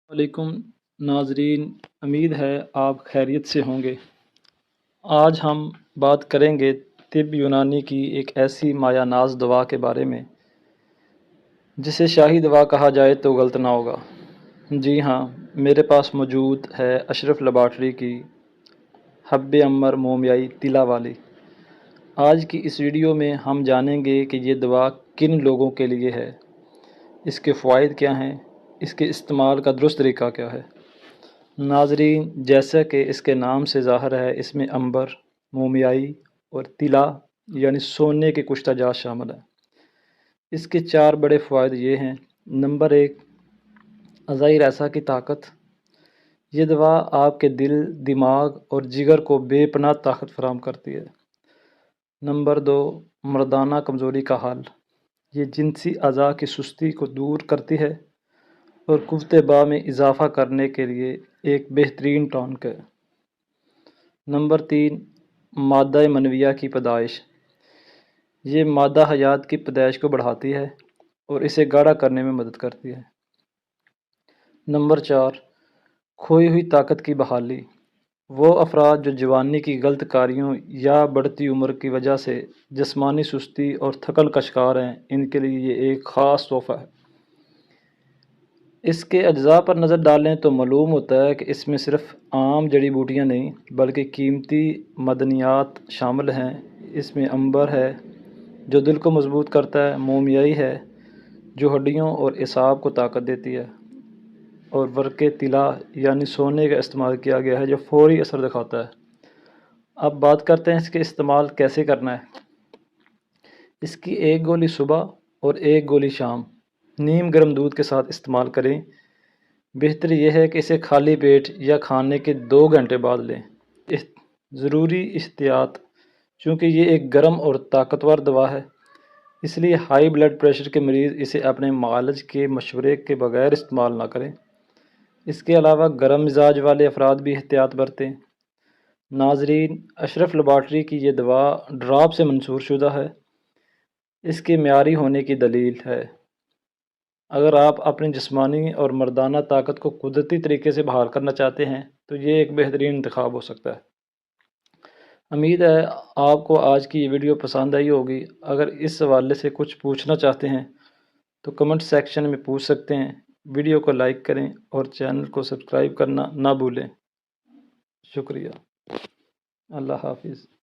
وعلیکم ناظرین، امید ہے آپ خیریت سے ہوں گے۔ آج ہم بات کریں گے طب یونانی کی ایک ایسی مایہ ناز دوا کے بارے میں جسے شاہی دوا کہا جائے تو غلط نہ ہوگا۔ جی ہاں، میرے پاس موجود ہے اشرف لیبارٹری کی حب عمر مومیائی طلا والی۔ آج کی اس ویڈیو میں ہم جانیں گے کہ یہ دوا کن لوگوں کے لیے ہے، اس کے فوائد کیا ہیں، اس کے استعمال کا درست طریقہ کیا ہے۔ ناظرین، جیسا کہ اس کے نام سے ظاہر ہے، اس میں عنبر، مومیائی اور طلا یعنی سونے کے کچھ تاجات شامل ہیں۔ اس کے 4 بڑے فوائد یہ ہیں۔ نمبر 1، اعضائی ریسہ کی طاقت۔ یہ دوا آپ کے دل، دماغ اور جگر کو بے پناہ طاقت فراہم کرتی ہے۔ نمبر 2، مردانہ کمزوری کا حل۔ یہ جنسی اعضاء کی سستی کو دور کرتی ہے اور قوت باء میں اضافہ کرنے کے لیے ایک بہترین ٹانک ہے۔ نمبر 3، مادہ منویہ کی پیدائش۔ یہ مادہ حیات کی پیدائش کو بڑھاتی ہے اور اسے گاڑھا کرنے میں مدد کرتی ہے۔ نمبر 4، کھوئی ہوئی طاقت کی بحالی۔ وہ افراد جو جوانی کی غلط کاریوں یا بڑھتی عمر کی وجہ سے جسمانی سستی اور تھکن کا شکار ہیں، ان کے لیے یہ ایک خاص تحفہ ہے۔ اس کے اجزاء پر نظر ڈالیں تو معلوم ہوتا ہے کہ اس میں صرف عام جڑی بوٹیاں نہیں بلکہ قیمتی معدنیات شامل ہیں۔ اس میں عنبر ہے جو دل کو مضبوط کرتا ہے، مومیائی ہے جو ہڈیوں اور اعصاب کو طاقت دیتی ہے، اور ورق طلا یعنی سونے کا استعمال کیا گیا ہے جو فوری اثر دکھاتا ہے۔ اب بات کرتے ہیں اس کے استعمال کیسے کرنا ہے۔ اس کی 1 گولی صبح اور 1 گولی شام نیم گرم دودھ کے ساتھ استعمال کریں۔ بہتر یہ ہے کہ اسے خالی پیٹ یا کھانے کے 2 گھنٹے بعد لیں۔ ضروری احتیاط: چونکہ یہ ایک گرم اور طاقتور دوا ہے، اس لیے ہائی بلڈ پریشر کے مریض اسے اپنے معالج کے مشورے کے بغیر استعمال نہ کریں۔ اس کے علاوہ گرم مزاج والے افراد بھی احتیاط برتیں۔ ناظرین، اشرف لیبارٹری کی یہ دوا ڈراپ سے منشور شدہ ہے۔ اس کے معیاری ہونے کی دلیل ہے۔ اگر آپ اپنی جسمانی اور مردانہ طاقت کو قدرتی طریقے سے بحال کرنا چاہتے ہیں تو یہ ایک بہترین انتخاب ہو سکتا ہے۔ امید ہے آپ کو آج کی یہ ویڈیو پسند آئی ہوگی۔ اگر اس حوالے سے کچھ پوچھنا چاہتے ہیں تو کمنٹ سیکشن میں پوچھ سکتے ہیں۔ ویڈیو کو لائک کریں اور چینل کو سبسکرائب کرنا نہ بھولیں۔ شکریہ۔ اللہ حافظ۔